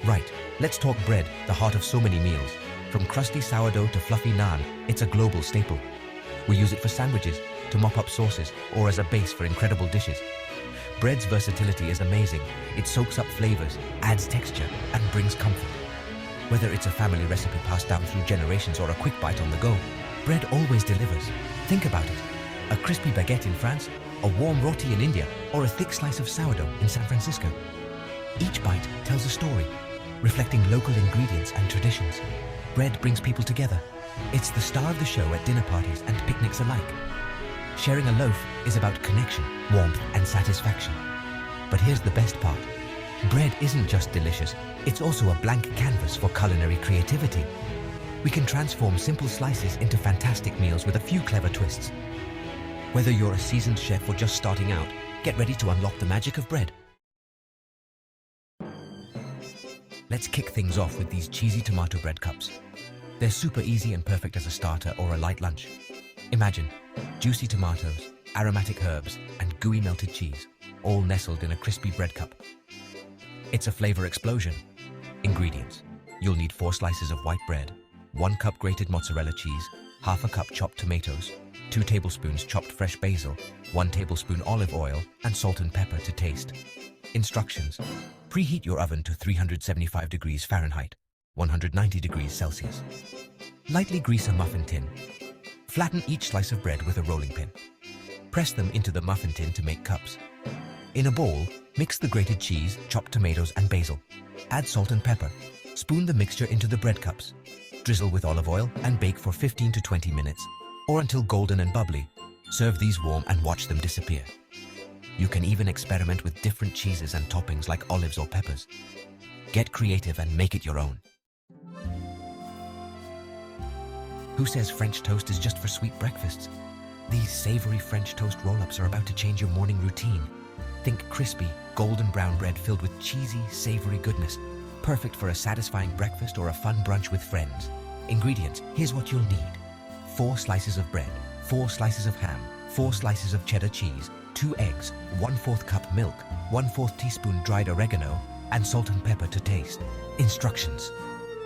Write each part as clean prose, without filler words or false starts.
Right, let's talk bread, the heart of so many meals. From crusty sourdough to fluffy naan, it's a global staple. We use it for sandwiches, to mop up sauces, or as a base for incredible dishes. Bread's versatility is amazing. It soaks up flavors, adds texture, and brings comfort. Whether it's a family recipe passed down through generations or a quick bite on the go, bread always delivers. Think about it. A crispy baguette in France, a warm roti in India, or a thick slice of sourdough in San Francisco. Each bite tells a story, reflecting local ingredients and traditions. Bread brings people together. It's the star of the show at dinner parties and picnics alike. Sharing a loaf is about connection, warmth, and satisfaction. But here's the best part. Bread isn't just delicious, it's also a blank canvas for culinary creativity. We can transform simple slices into fantastic meals with a few clever twists. Whether you're a seasoned chef or just starting out, get ready to unlock the magic of bread. Let's kick things off with these cheesy tomato bread cups. They're super easy and perfect as a starter or a light lunch. Imagine juicy tomatoes, aromatic herbs, and gooey melted cheese, all nestled in a crispy bread cup. It's a flavor explosion. Ingredients. You'll need 4 slices of white bread, 1 cup grated mozzarella cheese, half a cup chopped tomatoes, 2 tablespoons chopped fresh basil, 1 tablespoon olive oil, and salt and pepper to taste. Instructions. Preheat your oven to 375 degrees Fahrenheit, 190 degrees Celsius. Lightly grease a muffin tin. Flatten each slice of bread with a rolling pin. Press them into the muffin tin to make cups. In a bowl, mix the grated cheese, chopped tomatoes, and basil. Add salt and pepper. Spoon the mixture into the bread cups. Drizzle with olive oil and bake for 15 to 20 minutes, or until golden and bubbly. Serve these warm and watch them disappear. You can even experiment with different cheeses and toppings like olives or peppers. Get creative and make it your own. Who says French toast is just for sweet breakfasts? These savory French toast roll-ups are about to change your morning routine. Think crispy, golden brown bread filled with cheesy, savory goodness. Perfect for a satisfying breakfast or a fun brunch with friends. Ingredients, here's what you'll need. 4 slices of bread, 4 slices of ham, 4 slices of cheddar cheese, 2 eggs, 1/4 cup milk, 1/4 teaspoon dried oregano, and salt and pepper to taste. Instructions.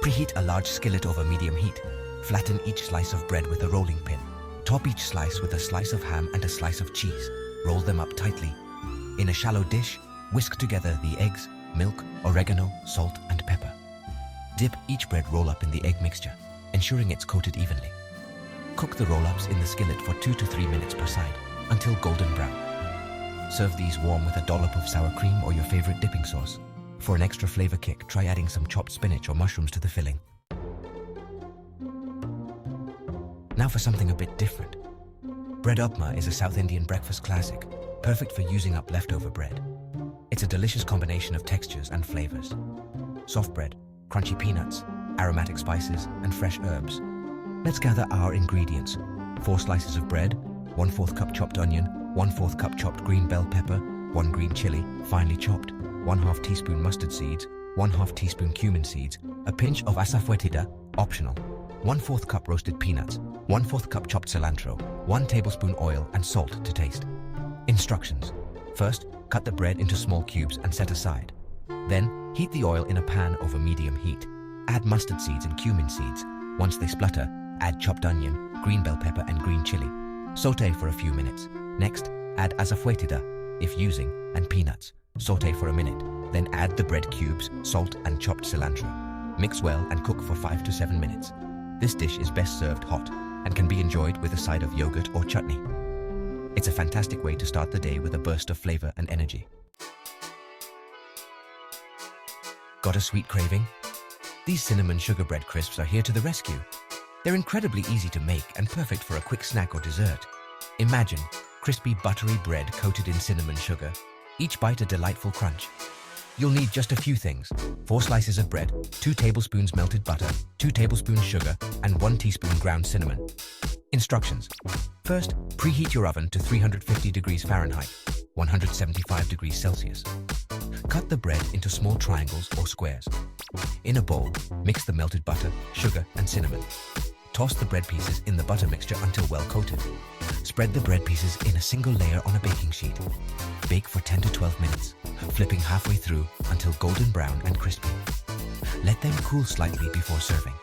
Preheat a large skillet over medium heat. Flatten each slice of bread with a rolling pin. Top each slice with a slice of ham and a slice of cheese. Roll them up tightly. In a shallow dish, whisk together the eggs, milk, oregano, salt, and pepper. Dip each bread roll-up in the egg mixture, ensuring it's coated evenly. Cook the roll-ups in the skillet for 2 to 3 minutes per side, until golden brown. Serve these warm with a dollop of sour cream or your favorite dipping sauce. For an extra flavor kick, try adding some chopped spinach or mushrooms to the filling. Now for something a bit different. Bread upma is a South Indian breakfast classic, perfect for using up leftover bread. It's a delicious combination of textures and flavors. Soft bread, crunchy peanuts, aromatic spices, and fresh herbs. Let's gather our ingredients. 4 slices of bread, 1/4 cup chopped onion, 1/4 cup chopped green bell pepper, 1 green chili, finely chopped, 1/2 teaspoon mustard seeds, 1/2 teaspoon cumin seeds, a pinch of asafoetida, optional, 1/4 cup roasted peanuts, 1/4 cup chopped cilantro, 1 tablespoon oil, and salt to taste. Instructions. First, cut the bread into small cubes and set aside. Then, heat the oil in a pan over medium heat. Add mustard seeds and cumin seeds. Once they splutter, add chopped onion, green bell pepper, and green chili. Saute for a few minutes. Next, add asafoetida, if using, and peanuts. Saute for a minute. Then add the bread cubes, salt, and chopped cilantro. Mix well and cook for 5 to 7 minutes. This dish is best served hot and can be enjoyed with a side of yogurt or chutney. It's a fantastic way to start the day with a burst of flavor and energy. Got a sweet craving? These cinnamon sugar bread crisps are here to the rescue. They're incredibly easy to make and perfect for a quick snack or dessert. Imagine crispy buttery bread coated in cinnamon sugar, each bite a delightful crunch. You'll need just a few things: 4 slices of bread, 2 tablespoons melted butter, 2 tablespoons sugar, and 1 teaspoon ground cinnamon. Instructions. First, preheat your oven to 350 degrees Fahrenheit, 175 degrees Celsius. Cut the bread into small triangles or squares. In a bowl, mix the melted butter, sugar, and cinnamon. Toss the bread pieces in the butter mixture until well coated. Spread the bread pieces in a single layer on a baking sheet. Bake for 10 to 12 minutes, flipping halfway through until golden brown and crispy. Let them cool slightly before serving.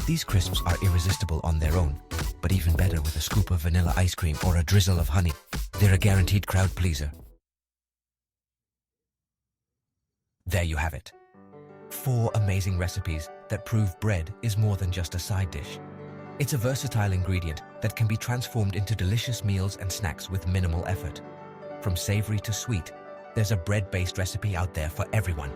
These crisps are irresistible on their own, but even better with a scoop of vanilla ice cream or a drizzle of honey. They're a guaranteed crowd pleaser. There you have it. 4 amazing recipes that prove bread is more than just a side dish. It's a versatile ingredient that can be transformed into delicious meals and snacks with minimal effort. From savory to sweet, there's a bread-based recipe out there for everyone.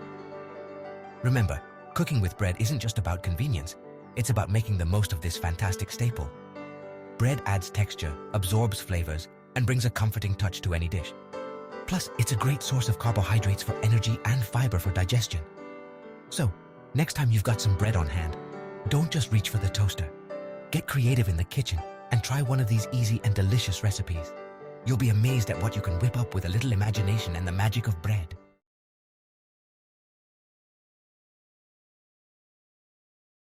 Remember, cooking with bread isn't just about convenience, it's about making the most of this fantastic staple. Bread adds texture, absorbs flavors, and brings a comforting touch to any dish. Plus, it's a great source of carbohydrates for energy and fiber for digestion. So, next time you've got some bread on hand, don't just reach for the toaster. Get creative in the kitchen and try one of these easy and delicious recipes. You'll be amazed at what you can whip up with a little imagination and the magic of bread.